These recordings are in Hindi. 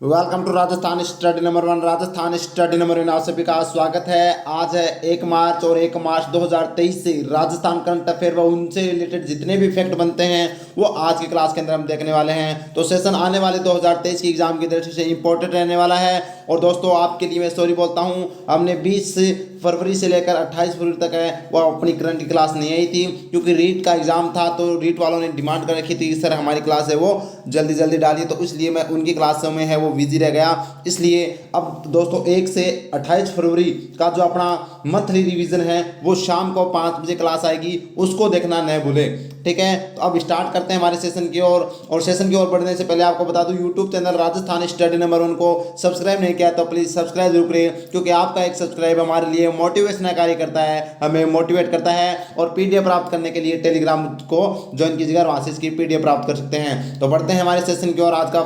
Welcome to Rajasthan study number 1। Rajasthan study number 1 आप सभी का स्वागत है। आज है 1 मार्च और 1 मार्च 2023 से राजस्थान करंट अफेयर व उनसे रिलेटेड जितने भी फैक्ट बनते हैं वो आज की क्लास के अंदर हम देखने वाले हैं। तो सेशन आने वाले 2023 की एग्जाम की दृष्टि से इंपॉर्टेंट रहने वाला है। और दोस्तों आपके लिए मैं सॉरी बोलता हूँ, हमने 20 फरवरी से लेकर 28 फरवरी तक है वो अपनी करंट की क्लास नहीं आई थी, क्योंकि रीट का एग्जाम था। तो रीट वालों ने डिमांड कर रखी थी कि सर हमारी क्लास है वो जल्दी जल्दी डालिए, तो इसलिए मैं उनकी क्लासों में है वो बिजी रह गया। इसलिए अब दोस्तों 1 से 28 फरवरी का जो अपना मंथली रिवीजन है वो शाम को 5 बजे क्लास आएगी, उसको देखना न भूले। ठीक है, तो अब स्टार्ट करते हैं हमारे सेशन की ओर। और सेशन की ओर बढ़ने से पहले आपको बता दूं, YouTube channel Rajasthan study number 1 को सब्सक्राइब नहीं किया तो प्लीज सब्सक्राइब जरूर करें, क्योंकि आपका एक सब्सक्राइब हमारे लिए मोटिवेशन कार्य करता है, हमें मोटिवेट करता है। और पीडीएफ प्राप्त करने के लिए टेलीग्राम को ज्वाइन कीजिएगा, वहां से इसकी पीडीएफ प्राप्त कर सकते हैं। तो बढ़ते हैं हमारे सेशन की ओर। आज का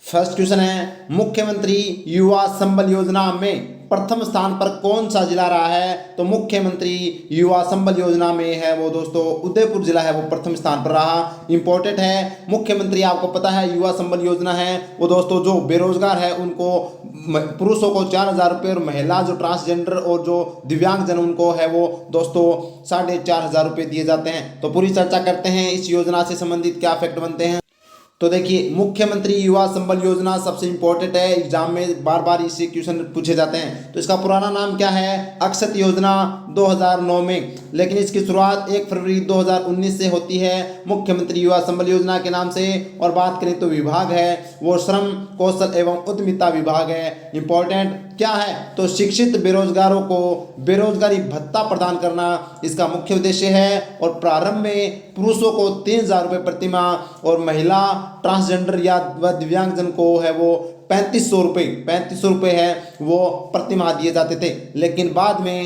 फर्स्ट क्वेश्चन है, मुख्यमंत्री युवा संबल योजना में प्रथम स्थान पर कौन सा जिला रहा है? तो मुख्यमंत्री युवा संबल योजना में है वो दोस्तों उदयपुर जिला है वो प्रथम स्थान पर रहा। इंपॉर्टेंट है, मुख्यमंत्री आपको पता है युवा संबल योजना है वो दोस्तों जो बेरोजगार है उनको पुरुषों को 4,000 रुपये और महिला जो ट्रांसजेंडर और जो दिव्यांगजन उनको है वो दोस्तों 4,500 रुपये दिए जाते हैं। तो पूरी चर्चा करते हैं इस योजना से संबंधित क्या फैक्ट बनते हैं। तो देखिए, मुख्यमंत्री युवा संबल योजना सबसे इंपॉर्टेंट है, एग्जाम में बार बार इससे क्वेश्चन पूछे जाते हैं। तो इसका पुराना नाम क्या है? अक्षत योजना 2009 में, लेकिन इसकी शुरुआत 1 फरवरी 2019 से होती है मुख्यमंत्री युवा संबल योजना के नाम से। और बात करें तो विभाग है वो श्रम कौशल एवं उद्यमिता विभाग है। इंपॉर्टेंट क्या है? तो शिक्षित बेरोजगारों को बेरोजगारी भत्ता प्रदान करना इसका मुख्य उद्देश्य है। और प्रारंभ में पुरुषों को 3,000 रुपये प्रति माह और महिला ट्रांसजेंडर या दिव्यांगजन को है वो 3500 रुपये है वो प्रति माह दिए जाते थे, लेकिन बाद में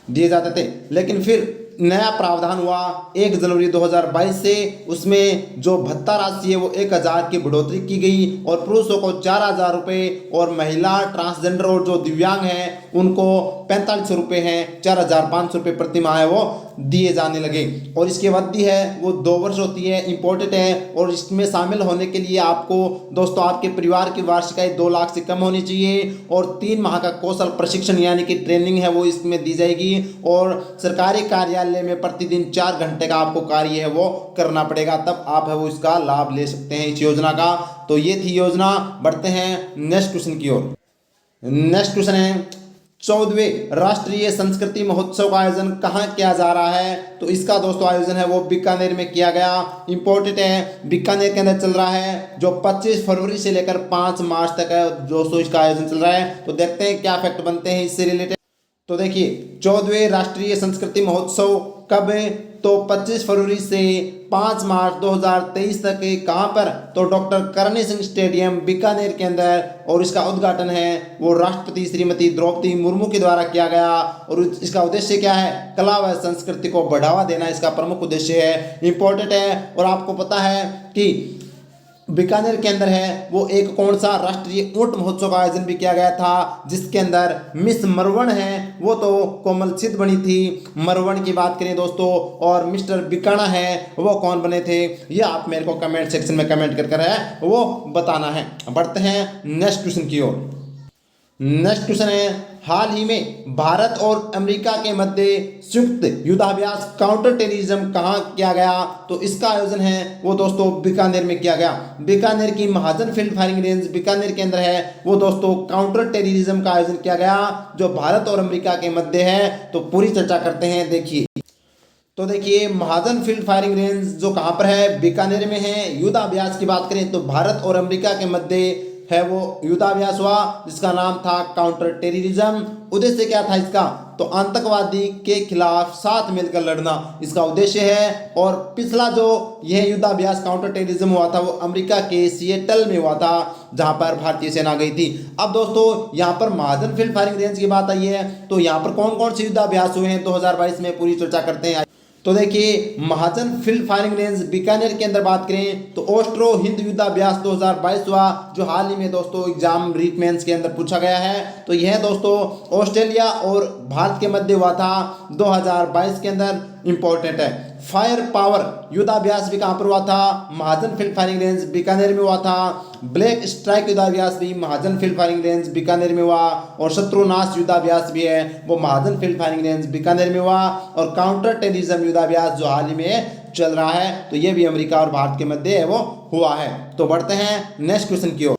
दिए जाते थे। लेकिन फिर नया प्रावधान हुआ 1 जनवरी 2022 से, उसमें जो भत्ता राशि है वो 1,000 की बढ़ोतरी की गई और पुरुषों को 4,000 रुपये और महिला ट्रांसजेंडर और जो दिव्यांग हैं उनको 4500 रुपये हैं, 4,500 रुपये प्रति माह है वो दिए जाने लगे। और इसकी अवधि है वो 2 वर्ष होती है। इंपॉर्टेंट है, और इसमें शामिल होने के लिए आपको दोस्तों आपके परिवार की वार्षिक आय 2 लाख से कम होनी चाहिए और 3 माह का कौशल प्रशिक्षण यानी कि ट्रेनिंग है वो इसमें दी जाएगी। और सरकारी कार्यालय में प्रतिदिन 4 घंटे का आपको कार्य है वो करना पड़ेगा, तब आप है वो इसका लाभ ले सकते हैं इस योजना का। तो ये थी योजना। बढ़ते हैं नेक्स्ट क्वेश्चन की ओर। नेक्स्ट क्वेश्चन है, 14वें राष्ट्रीय संस्कृति महोत्सव का आयोजन कहाँ किया जा रहा है? तो इसका दोस्तों आयोजन है वो बीकानेर में किया गया। इंपॉर्टेंट है, बीकानेर के अंदर चल रहा है जो 25 फरवरी से लेकर 5 मार्च तक है दोस्तों इसका आयोजन चल रहा है। तो देखते हैं क्या फैक्ट बनते हैं इससे रिलेटेड। तो देखिए, 14वें राष्ट्रीय संस्कृति महोत्सव कब है? तो 25 फरवरी से 5 मार्च 2023 तक कहाँ पर? तो डॉक्टर करणी सिंह स्टेडियम बीकानेर के अंदर। और इसका उद्घाटन है वो राष्ट्रपति श्रीमती द्रौपदी मुर्मू के द्वारा किया गया। और इसका उद्देश्य क्या है? कला व संस्कृति को बढ़ावा देना इसका प्रमुख उद्देश्य है। इंपॉर्टेंट है, और आपको पता है कि बीकानेर के अंदर है वो एक कौन सा राष्ट्रीय ऊंट महोत्सव का आयोजन भी किया गया था, जिसके अंदर मिस मरवण है वो तो कोमल सिद्ध बनी थी, मरवण की बात करें दोस्तों। और मिस्टर बिकाना है वो कौन बने थे, ये आप मेरे को कमेंट सेक्शन में कमेंट कर है वो बताना है। बढ़ते हैं नेक्स्ट क्वेश्चन की ओर। नेक्स्ट क्वेश्चन है, हाल ही में भारत और अमेरिका के मध्य संयुक्त युद्धाभ्यास काउंटर टेररिज्म कहाँ किया गया? तो इसका आयोजन है वो दोस्तों बीकानेर में किया गया। बीकानेर की महाजन फील्ड फायरिंग रेंज बीकानेर के अंदर है वो दोस्तों काउंटर टेररिज्म का आयोजन किया गया जो भारत और अमेरिका के मध्य है। तो पूरी चर्चा करते हैं। देखिए, महाजन फील्ड फायरिंग रेंज जो कहाँ पर है? बीकानेर में है। युद्धाभ्यास की बात करें तो भारत और अमेरिका के मध्य है वो युद्धाभ्यास हुआ जिसका नाम था काउंटर टेररिज्म। उद्देश्य क्या था इसका? तो आतंकवादी के खिलाफ साथ मिलकर लड़ना इसका उद्देश्य है। और पिछला जो यह युद्धाभ्यास काउंटर टेररिज्म हुआ था वो अमेरिका के सिएटल में हुआ था, जहां पर भारतीय सेना गई थी। अब दोस्तों यहाँ पर महाजन फील्ड फायरिंग रेंज की बात आई है, तो यहाँ पर कौन कौन से युद्धाभ्यास हुए हैं 2022 में, पूरी चर्चा करते हैं। तो देखिए, महाजन फील्ड फायरिंग रेंज बीकानेर के अंदर बात करें तो ऑस्ट्रो हिंद युद्धाभ्यास 2022 हुआ, जो हाल ही में दोस्तों एग्जाम रीट मेंस के अंदर पूछा गया है। तो यह दोस्तों ऑस्ट्रेलिया और भारत के मध्य हुआ था 2022 के अंदर। इंपॉर्टेंट है। फायर पावर युद्धाभ्यास भी कहाँ पर हुआ था, महाजन फील्ड फायरिंग रेंज बीकानेर में हुआ था। ब्लैक स्ट्राइक युद्धाभ्यास भी महाजन फील्ड फायरिंग रेंज बीकानेर में हुआ। और शत्रुनाश युद्धाभ्यास भी है वो महाजन फील्ड फायरिंग रेंज बीकानेर में हुआ। और काउंटर टेररिज्म युद्धाभ्यास जो हाल ही में चल रहा है तो ये भी अमेरिका और भारत के मध्य है वो हुआ है। तो बढ़ते हैं नेक्स्ट क्वेश्चन की ओर।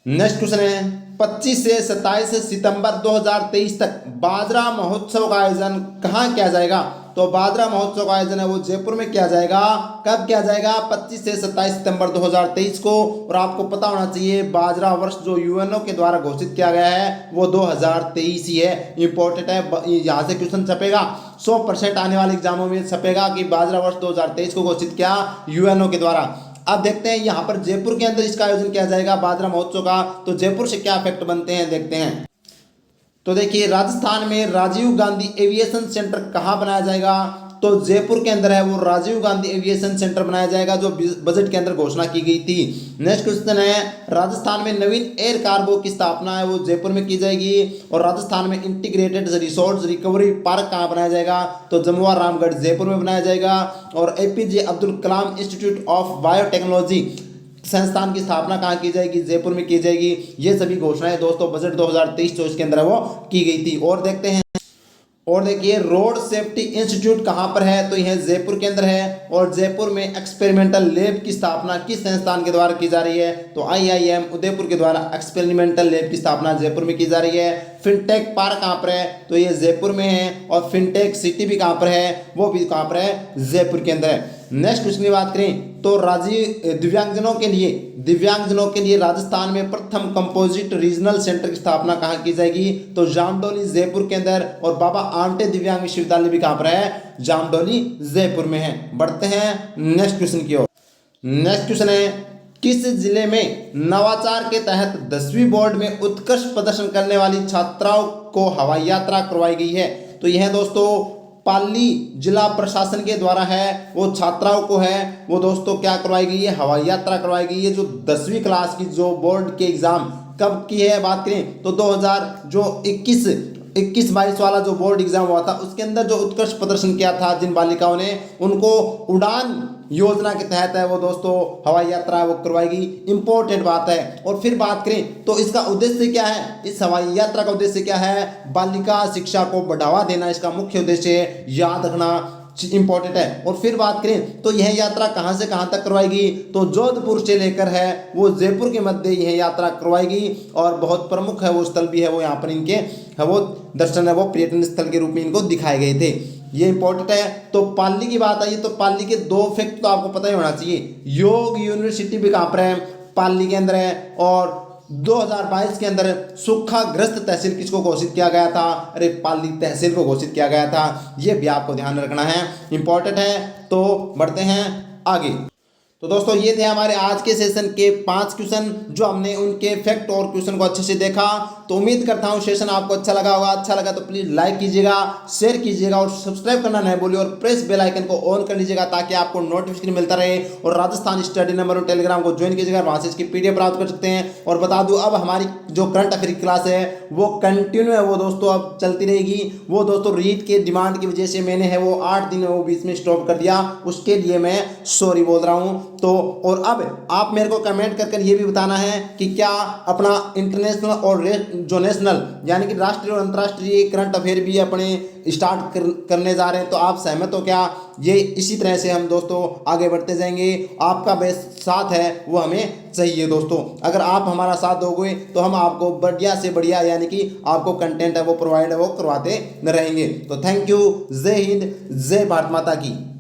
नेक्स्ट क्वेश्चन है 25 से 27 सितंबर 2023 तक बाजरा महोत्सव का आयोजन कहाँ किया जाएगा। तो बाजरा महोत्सव का आयोजन है वो जयपुर में किया जाएगा। कब किया जाएगा, 25 से 27 सितंबर 2023 को। और आपको पता होना चाहिए बाजरा वर्ष जो यूएनओ के द्वारा घोषित किया गया है वो 2023 ही है। इंपॉर्टेंट है, यहाँ से क्वेश्चन छपेगा 100% आने वाले एग्जामों में छपेगा कि बाजरा वर्ष 2023 को घोषित किया यूएनओ के द्वारा। अब देखते हैं यहाँ पर जयपुर के अंदर इसका आयोजन किया जाएगा बाजरा महोत्सव का, तो जयपुर से क्या इफेक्ट बनते हैं देखते हैं। तो देखिए राजस्थान में राजीव गांधी एविएशन सेंटर कहाँ बनाया जाएगा, तो जयपुर के अंदर है वो राजीव गांधी एविएशन सेंटर बनाया जाएगा जो बजट के अंदर घोषणा की गई थी। नेक्स्ट क्वेश्चन है राजस्थान में नवीन एयर कार्गो की स्थापना है वो जयपुर में की जाएगी। और राजस्थान में इंटीग्रेटेड रिसोर्स रिकवरी पार्क कहाँ बनाया जाएगा, तो जमुआ रामगढ़ जयपुर में बनाया जाएगा। और APJ Abdul Kalam institute of biotechnology संस्थान की स्थापना कहाँ की जाएगी, जयपुर में की जाएगी। ये सभी घोषणाएं दोस्तों बजट 2023-24 के अंदर वो की गई थी। और देखते हैं, और देखिए रोड सेफ्टी इंस्टीट्यूट कहाँ पर है, तो यह जयपुर के अंदर है। और जयपुर में एक्सपेरिमेंटल लैब की स्थापना किस संस्थान के द्वारा की जा रही है, तो आईआईएम उदयपुर के द्वारा एक्सपेरिमेंटल लैब की स्थापना जयपुर में की जा रही है। फिनटेक पार्क कहाँ पर है, तो ये जयपुर में है। और फिनटेक सिटी भी कहाँ पर है, वो भी कहाँ पर है, जयपुर के अंदर है। नेक्स्ट क्वेश्चन की बात करें तो दिव्यांगजनों के लिए राजस्थान में प्रथम कंपोजिट रीजनल सेंटर की स्थापना कहाँ की जाएगी, तो जामडोली जयपुर के अंदर। और बाबा आमटे दिव्यांग विश्वविद्यालय भी कहाँ पर है, जामडोली जयपुर में है। बढ़ते हैं नेक्स्ट क्वेश्चन की ओर। नेक्स्ट क्वेश्चन है किस जिले में नवाचार के तहत 10वीं बोर्ड में उत्कृष्ट प्रदर्शन करने वाली छात्राओं को हवाई यात्रा करवाई गई है, तो यह दोस्तों पाली जिला प्रशासन के द्वारा है वो छात्राओं को है वो दोस्तों क्या करवाई गई है, हवाई यात्रा करवाई गई है। जो 10वीं क्लास की जो बोर्ड के एग्जाम कब की है बात करें तो 2021-22 वाला जो बोर्ड एग्जाम हुआ था उसके अंदर जो उत्कृष्ट प्रदर्शन किया था जिन बालिकाओं ने, उनको उड़ान योजना के तहत है वो दोस्तों हवाई यात्रा वो करवाई गई। इंपॉर्टेंट बात है। और फिर बात करें तो इसका उद्देश्य क्या है, इस हवाई यात्रा का उद्देश्य क्या है, बालिका शिक्षा को बढ़ावा देना इसका मुख्य उद्देश्य है, याद रखना इंपॉर्टेंट है। और फिर बात करें तो यह यात्रा कहां से कहां तक करवाएगी, तो जोधपुर से लेकर है वो जयपुर के मध्य यह यात्रा करवाएगी। और बहुत प्रमुख है वो स्थल भी है वो यहाँ पर इनके है वो दर्शन है वो पर्यटन स्थल के रूप में इनको दिखाए गए थे। ये इंपॉर्टेंट है। तो पाली की बात आई तो पाली के 2 फैक्ट तो आपको पता ही होना चाहिए। योग यूनिवर्सिटी भी कहाँ पर है, पाली के अंदर है। और 2022 के अंदर सूखाग्रस्त तहसील किसको घोषित किया गया था, अरे पाली तहसील को घोषित किया गया था। ये भी आपको ध्यान रखना है, इंपॉर्टेंट है। तो बढ़ते हैं आगे। तो दोस्तों ये थे हमारे आज के सेशन के 5 क्वेश्चन जो हमने उनके फैक्ट और क्वेश्चन को अच्छे से देखा। तो उम्मीद करता हूँ सेशन आपको अच्छा लगा होगा। अच्छा लगा तो प्लीज़ लाइक कीजिएगा, शेयर कीजिएगा और सब्सक्राइब करना नहीं भूलिए। और प्रेस बेल आइकन को ऑन कर लीजिएगा ताकि आपको नोटिफिकेशन मिलता रहे। और राजस्थान स्टडी नंबर और टेलीग्राम को ज्वाइन कीजिएगा, वहाँ से इसकी PDF प्राप्त कर सकते हैं। और बता दूँ अब हमारी जो करंट अफेयर क्लास है वो कंटिन्यू है वो दोस्तों अब चलती रहेगी। वो दोस्तों रीड के डिमांड की वजह से मैंने है वो 8 दिन वो बीच में स्टॉप कर दिया, उसके लिए मैं सॉरी बोल रहा हूँ। तो और अब आप मेरे को कमेंट कर ये भी बताना है कि क्या अपना इंटरनेशनल और जो नेशनल यानी कि राष्ट्रीय और अंतर्राष्ट्रीय करंट अफेयर भी अपने स्टार्ट करने जा रहे हैं, तो आप सहमत हो क्या। ये इसी तरह से हम दोस्तों आगे बढ़ते जाएंगे। आपका बेस्ट साथ है वो हमें चाहिए दोस्तों। अगर आप हमारा साथ दोगे तो हम आपको बढ़िया से बढ़िया यानी कि आपको कंटेंट है वो प्रोवाइड है वो करवाते रहेंगे। तो थैंक यू। जय हिंद, जय भारत माता की।